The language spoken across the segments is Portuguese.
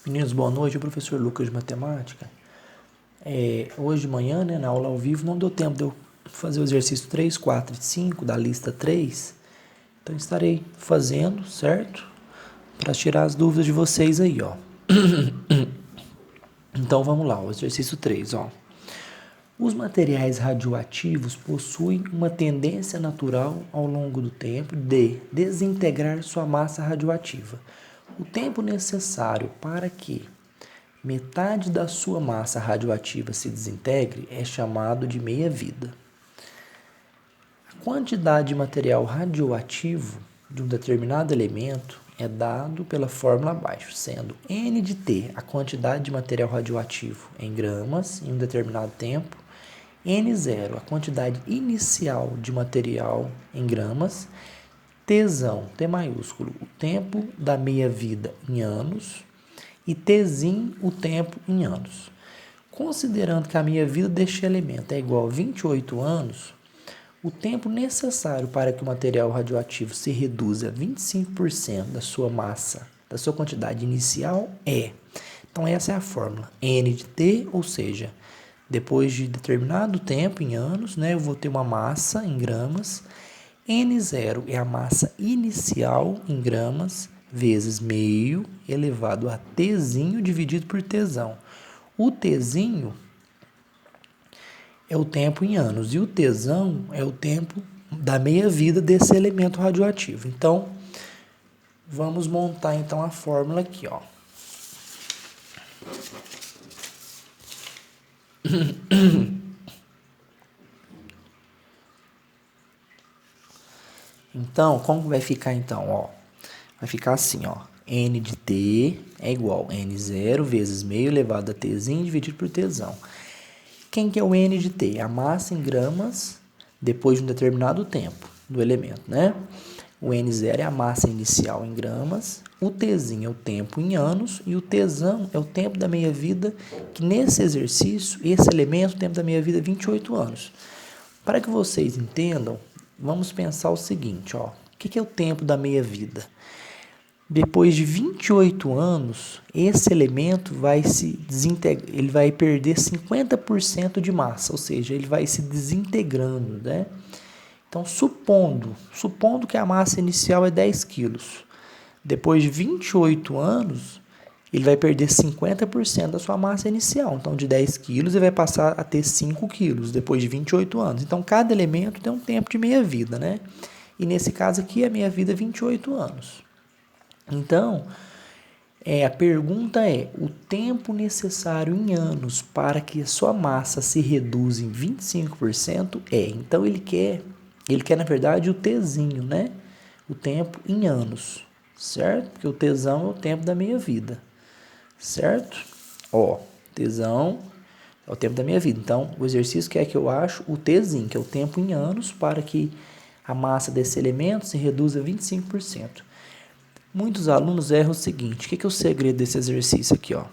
Meninos, boa noite. O professor Lucas de Matemática. Hoje de manhã, né, na aula ao vivo, não deu tempo de eu fazer o exercício 3, 4 e 5 da lista 3. Então, estarei fazendo, certo? Para tirar as dúvidas de vocês aí, ó. Então, vamos lá, o exercício 3, ó. Os materiais radioativos possuem uma tendência natural ao longo do tempo de desintegrar sua massa radioativa. O tempo necessário para que metade da sua massa radioativa se desintegre é chamado de meia-vida. A quantidade de material radioativo de um determinado elemento é dado pela fórmula abaixo, sendo N de T a quantidade de material radioativo em gramas em um determinado tempo, N0 a quantidade inicial de material em gramas, Tzão, T maiúsculo, o tempo da meia-vida em anos, e Tzinho, o tempo em anos. Considerando que a meia-vida deste elemento é igual a 28 anos, o tempo necessário para que o material radioativo se reduza a 25% da sua massa, da sua quantidade inicial é. Então, essa é a fórmula. N de T, ou seja, depois de determinado tempo, em anos, né, eu vou ter uma massa em gramas. N0 é a massa inicial em gramas, vezes meio elevado a Tzinho dividido por Tzão. O Tzinho é o tempo em anos e o Tzão é o tempo da meia-vida desse elemento radioativo. Então, vamos montar então a fórmula aqui, ó. Então, como vai ficar então, ó? Vai ficar assim, ó. N de T é igual a N0 vezes meio elevado a Tzinho dividido por Tzão. Quem que é o N de T? A massa em gramas depois de um determinado tempo do elemento, né? O N0 é a massa inicial em gramas, o Tzinho é o tempo em anos e o Tzão é o tempo da meia-vida, que nesse exercício, esse elemento, o tempo da meia-vida é 28 anos. Para que vocês entendam, vamos pensar o seguinte, ó. O que é o tempo da meia-vida? Depois de 28 anos, esse elemento vai se desintegrar, ele vai perder 50% de massa, ou seja, ele vai se desintegrando, né? Então, supondo que a massa inicial é 10 quilos, depois de 28 anos, ele vai perder 50% da sua massa inicial. Então, de 10 quilos, ele vai passar a ter 5 quilos depois de 28 anos. Então, cada elemento tem um tempo de meia-vida, né? E nesse caso aqui, a meia-vida é 28 anos. Então, a pergunta é, o tempo necessário em anos para que a sua massa se reduza em 25% é. Então, ele quer na verdade, o Tzinho, né? O tempo em anos, certo? Porque o Tzão é o tempo da meia-vida, certo? Ó, Tzão é o tempo da meia-vida. Então, o exercício quer que eu acho o Tzinho, que é o tempo em anos, para que a massa desse elemento se reduza a 25%. Muitos alunos erram o seguinte, o que é o segredo desse exercício aqui, ó?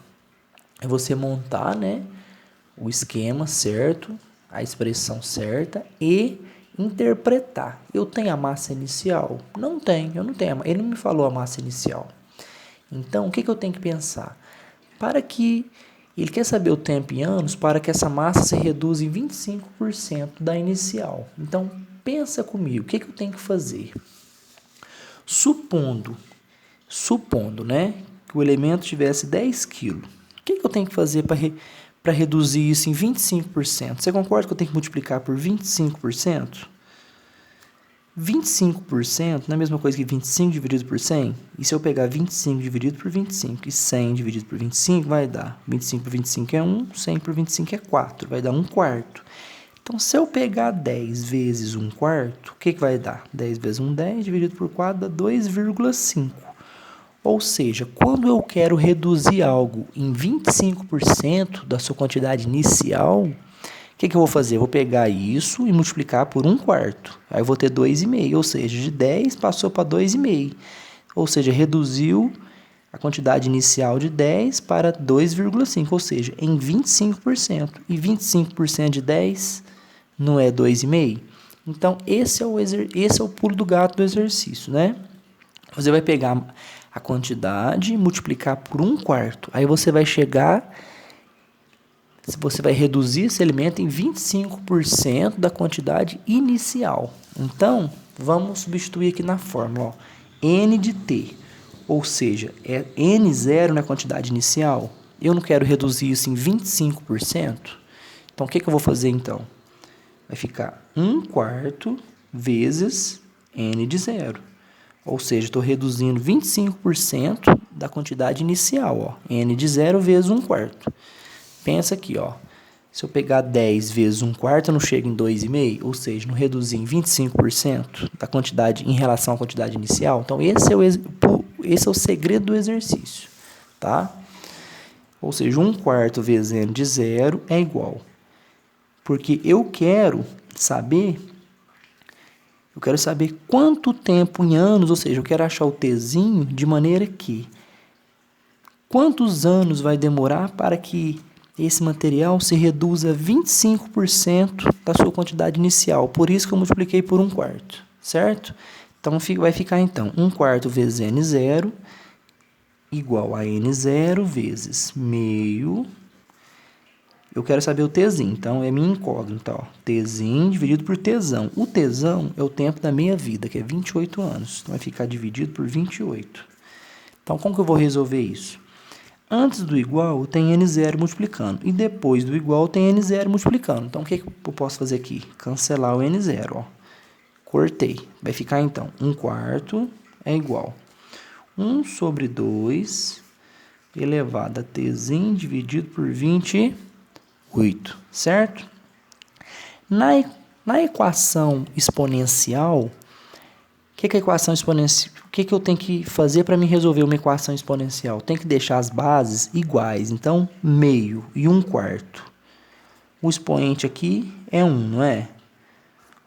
É você montar, né, o esquema certo, a expressão certa e interpretar. Eu tenho a massa inicial? Não tenho, eu não tenho. Ele não me falou a massa inicial. Então, o que eu tenho que pensar? Para que ele quer saber o tempo em anos para que essa massa se reduza em 25% da inicial. Então, pensa comigo, o que eu tenho que fazer? Supondo, né, que o elemento tivesse 10 kg, o que eu tenho que fazer para reduzir isso em 25%? Você concorda que eu tenho que multiplicar por 25%? 25% não é a mesma coisa que 25 dividido por 100? E se eu pegar 25 dividido por 25 e 100 dividido por 25, vai dar 25 por 25 é 1, 100 por 25 é 4, vai dar 1/4. Então, se eu pegar 10 vezes 1/4, o que vai dar? 10 vezes 1, 10, dividido por 4 dá 2,5. Ou seja, quando eu quero reduzir algo em 25% da sua quantidade inicial, o que eu vou fazer? Eu vou pegar isso e multiplicar por 1/4. Aí eu vou ter 2,5, ou seja, de 10 passou para 2,5. Ou seja, reduziu a quantidade inicial de 10 para 2,5, ou seja, em 25%. E 25% de 10 não é 2,5? Então, esse é o pulo do gato do exercício, né? Você vai pegar a quantidade, multiplicar por 1/4. Aí você vai chegar, você vai reduzir esse elemento em 25% da quantidade inicial. Então, vamos substituir aqui na fórmula, ó, n de t, ou seja, é n0 na quantidade inicial. Eu não quero reduzir isso em 25%. Então, o que eu vou fazer então? Vai ficar 1/4 vezes n de 0. Ou seja, estou reduzindo 25% da quantidade inicial. Ó. N de 0 vezes 1/4. Pensa aqui, ó. Se eu pegar 10 vezes 1/4, eu não chego em 2,5? Ou seja, não reduzir em 25% da quantidade em relação à quantidade inicial. Então, esse é o segredo do exercício. Tá? Ou seja, 1/4 vezes n de 0 é igual. Porque eu quero saber quanto tempo em anos, ou seja, eu quero achar o tzinho de maneira que quantos anos vai demorar para que esse material se reduza 25% da sua quantidade inicial. Por isso que eu multipliquei por 1/4, certo? Então, vai ficar, então, 1/4 vezes n0 igual a n0 vezes meio. Eu quero saber o tzinho, então é minha incógnita, ó. Tzinho dividido por tzão. O tzão é o tempo da minha vida, que é 28 anos. Então, vai ficar dividido por 28. Então, como que eu vou resolver isso? Antes do igual, tem n0 multiplicando. E depois do igual, tem n0 multiplicando. Então, o que eu posso fazer aqui? Cancelar o n0, ó. Cortei. Vai ficar, então, 1/4 é igual 1 sobre 2 elevado a tzinho dividido por 28, certo? Na equação exponencial, o que é a equação exponencial? O que eu tenho que fazer para me resolver uma equação exponencial? Tem que deixar as bases iguais. Então, meio e 1/4. O expoente aqui é 1, não é?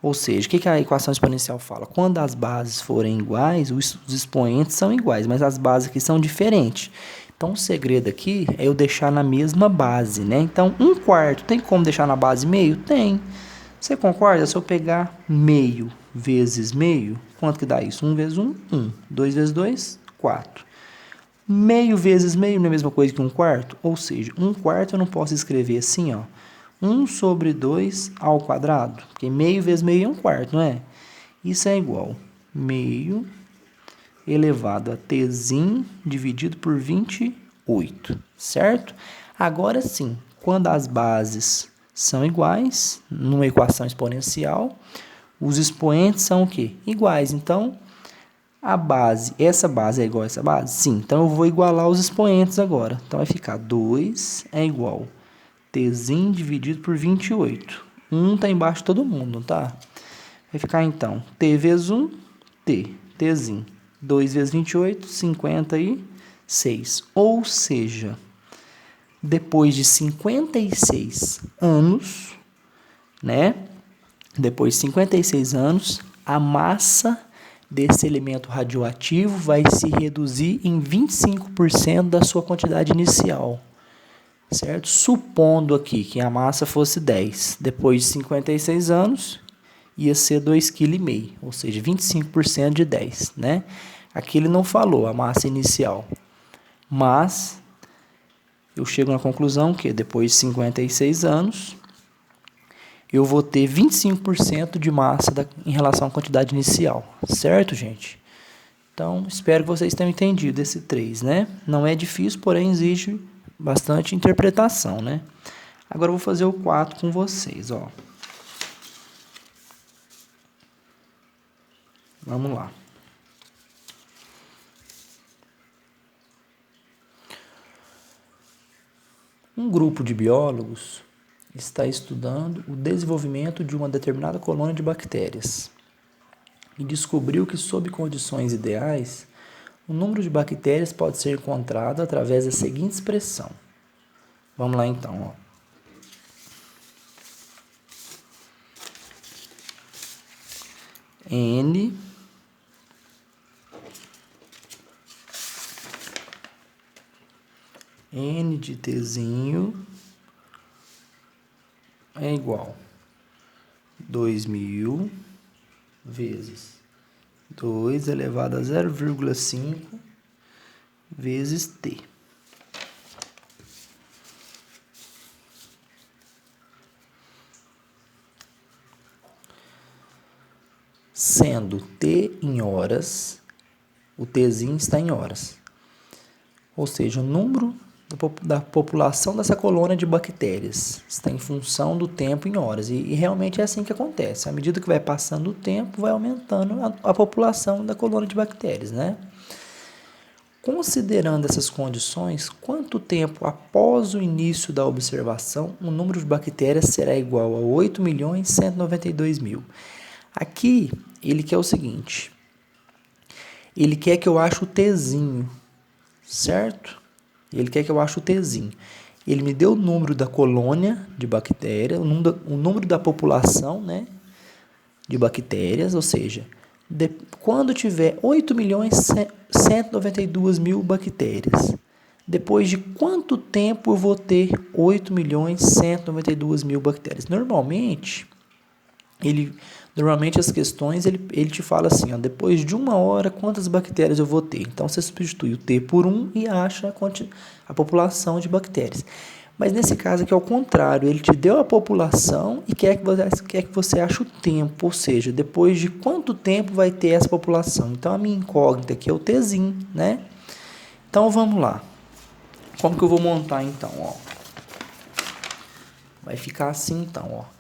Ou seja, o que a equação exponencial fala? Quando as bases forem iguais, os expoentes são iguais, mas as bases aqui são diferentes. Então, o segredo aqui é eu deixar na mesma base, né? Então, 1/4, tem como deixar na base meio? Tem. Você concorda? Se eu pegar meio vezes meio, quanto que dá isso? 1 vezes 1, 1. 2 vezes 2, 4. Meio vezes meio não é a mesma coisa que 1/4? Ou seja, 1/4 eu não posso escrever assim, ó. 1 sobre 2 ao quadrado. Porque meio vezes meio é 1/4, não é? Isso é igual meio elevado a tzinho dividido por 28, certo? Agora sim, quando as bases são iguais, numa equação exponencial, os expoentes são o quê? Iguais. Então, essa base é igual a essa base? Sim. Então, eu vou igualar os expoentes agora. Então, vai ficar 2 é igual tzinho dividido por 28. 1 está embaixo de todo mundo, não tá? Vai ficar, então, t vezes 1, tzinho. 2 vezes 28, 56. Ou seja, depois de 56 anos, né? Depois de 56 anos, a massa desse elemento radioativo vai se reduzir em 25% da sua quantidade inicial, certo? Supondo aqui que a massa fosse 10, depois de 56 anos, ia ser 2,5 kg, ou seja, 25% de 10, né? Aqui ele não falou a massa inicial, mas eu chego na conclusão que depois de 56 anos, eu vou ter 25% de massa em relação à quantidade inicial, certo, gente? Então, espero que vocês tenham entendido esse 3, né? Não é difícil, porém exige bastante interpretação, né? Agora eu vou fazer o 4 com vocês, ó. Vamos lá. Um grupo de biólogos está estudando o desenvolvimento de uma determinada colônia de bactérias e descobriu que, sob condições ideais, o número de bactérias pode ser encontrado através da seguinte expressão. Vamos lá, então, ó. N de tzinho é igual 2.000 vezes 2 elevado a 0,5 vezes T. Sendo T em horas, o Tzinho está em horas. Ou seja, o número da população dessa colônia de bactérias está em função do tempo em horas. E realmente é assim que acontece. À medida que vai passando o tempo, vai aumentando a população da colônia de bactérias, né? Considerando essas condições, quanto tempo após o início da observação o número de bactérias será igual a 8.192.000? Aqui, ele quer o seguinte, ele quer que eu ache o Tzinho, certo? Ele quer que eu ache o Tzinho. Ele me deu o número da colônia de bactérias, o número da população, né, de bactérias, ou seja, quando tiver 8.192.000 bactérias, depois de quanto tempo eu vou ter 8.192.000 bactérias? Normalmente as questões ele te fala assim, ó, depois de 1 hora quantas bactérias eu vou ter. Então você substitui o T por 1 e acha a população de bactérias. Mas nesse caso aqui é o contrário, ele te deu a população e quer que você ache o tempo, ou seja, depois de quanto tempo vai ter essa população. Então a minha incógnita aqui é o Tzinho, né? Então vamos lá. Como que eu vou montar então, ó? Vai ficar assim então, ó.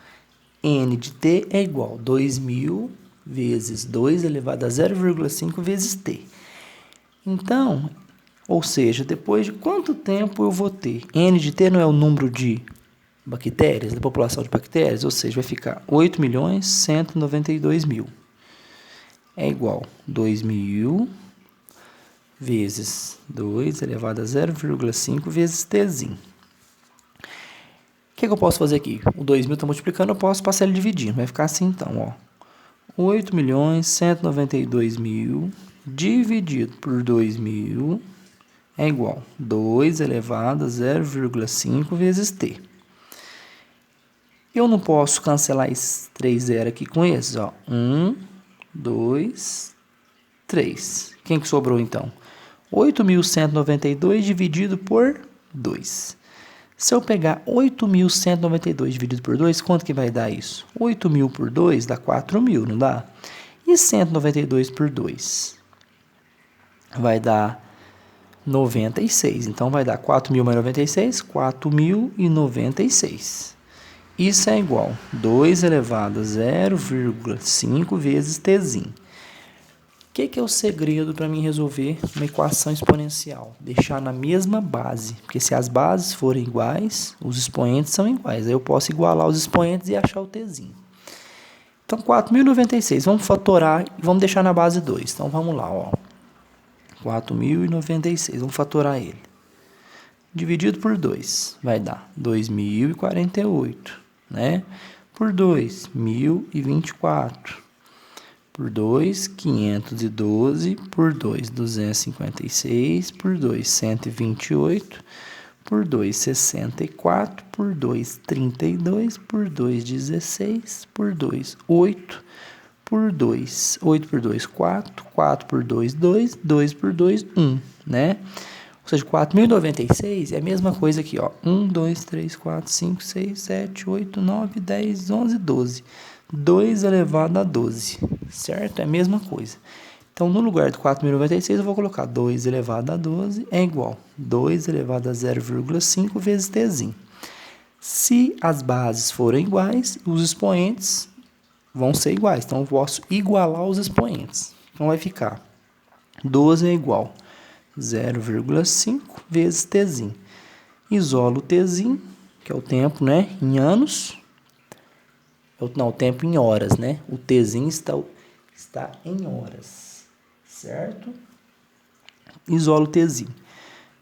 N de T é igual a 2.000 vezes 2 elevado a 0,5 vezes T. Então, ou seja, depois de quanto tempo eu vou ter? N de T não é o número de bactérias, da população de bactérias, ou seja, vai ficar 8.192.000. É igual a 2.000 vezes 2 elevado a 0,5 vezes Tzinho. O que eu posso fazer aqui? O 2.000 está multiplicando, eu posso passar ele dividindo. Vai ficar assim então, ó. 8.192.000 dividido por 2.000 é igual a 2 elevado a 0,5 vezes T. Eu não posso cancelar esses 3 zeros aqui com esses, ó. 1, 2, 3. Quem que sobrou então? 8.192 dividido por 2. Se eu pegar 8.192 dividido por 2, quanto que vai dar isso? 8.000 por 2 dá 4.000, não dá? E 192 por 2? Vai dar 96. Então, vai dar 4.000 mais 96, 4.096. Isso é igual a 2 elevado a 0,5 vezes Tzinho. O que é o segredo para mim resolver uma equação exponencial? Deixar na mesma base, porque se as bases forem iguais, os expoentes são iguais. Aí eu posso igualar os expoentes e achar o Tzinho. Então, 4.096, vamos fatorar e vamos deixar na base 2. Então, vamos lá, ó. 4.096, vamos fatorar ele. Dividido por 2, vai dar 2.048, né? Por 2, 1.024. Por 2, 512, por 2, 256, por 2, 128, por 2, 64, por 2, 32, por 2, 16, por 2, 8, por 2, 8 por 2, 4, 4 por 2, 2, 2 por 2, 1, né? Ou seja, 4.096 é a mesma coisa aqui, ó. 1, 2, 3, 4, 5, 6, 7, 8, 9, 10, 11, 12. 2 elevado a 12, certo? É a mesma coisa. Então, no lugar de 4.096, eu vou colocar 2 elevado a 12 é igual a 2 elevado a 0,5 vezes Tzinho. Se as bases forem iguais, os expoentes vão ser iguais. Então, eu posso igualar os expoentes. Então, vai ficar 12 é igual a 0,5 vezes Tzinho. Isolo o Tzinho, que é o tempo, né, em anos. Não, o tempo em horas, né? O Tzinho está em horas, certo? Isola o Tzinho.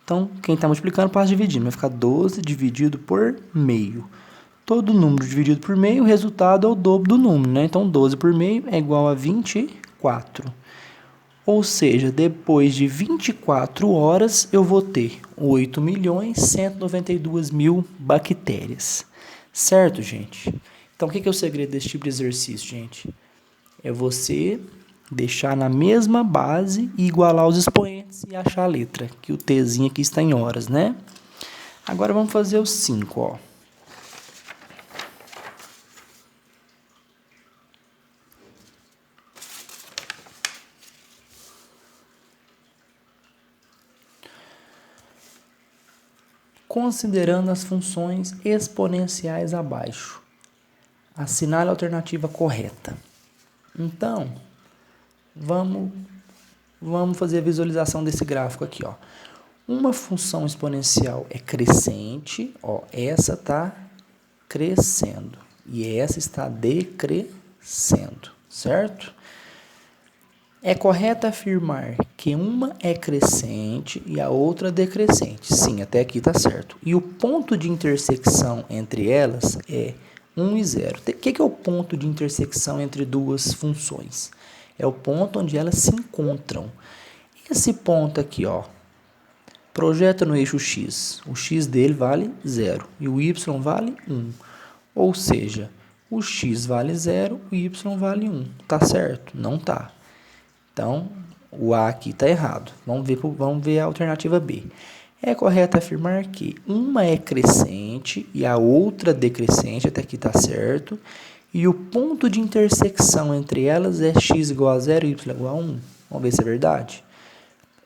Então, quem está multiplicando, passa dividindo. Vai ficar 12 dividido por meio. Todo número dividido por meio, o resultado é o dobro do número, né? Então, 12 por meio é igual a 24. Ou seja, depois de 24 horas, eu vou ter 8.192.000 bactérias. Certo, gente? Então, o que é o segredo desse tipo de exercício, gente? É você deixar na mesma base e igualar os expoentes e achar a letra, que o tzinho aqui está em horas, né? Agora vamos fazer o 5, ó. Considerando as funções exponenciais abaixo, assinale a alternativa correta. Então, vamos fazer a visualização desse gráfico aqui, ó. Uma função exponencial é crescente, ó, essa está crescendo e essa está decrescendo, certo? É correto afirmar que uma é crescente e a outra decrescente. Sim, até aqui está certo. E o ponto de intersecção entre elas é 1 e 0. O que é o ponto de intersecção entre duas funções? É o ponto onde elas se encontram. Esse ponto aqui, ó, projeta no eixo x. O x dele vale 0 e o y vale 1. Ou seja, o x vale 0, o y vale 1. Tá certo? Não tá. Então, o A aqui está errado. Vamos ver a alternativa B. É correto afirmar que uma é crescente e a outra decrescente, até aqui está certo. E o ponto de intersecção entre elas é x igual a 0 e y igual a 1. Vamos ver se é verdade?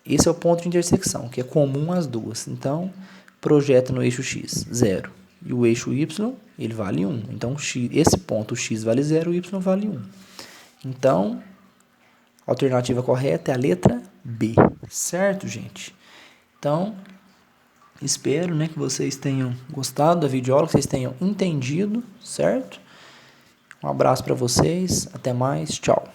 Esse é o ponto de intersecção, que é comum às duas. Então, projeta no eixo x 0. E o eixo y, ele vale 1. Então, esse ponto, o x vale 0, o y vale 1. Então, a alternativa correta é a letra B, certo, gente? Então, espero, né, que vocês tenham gostado da videoaula, que vocês tenham entendido, certo? Um abraço para vocês, até mais, tchau.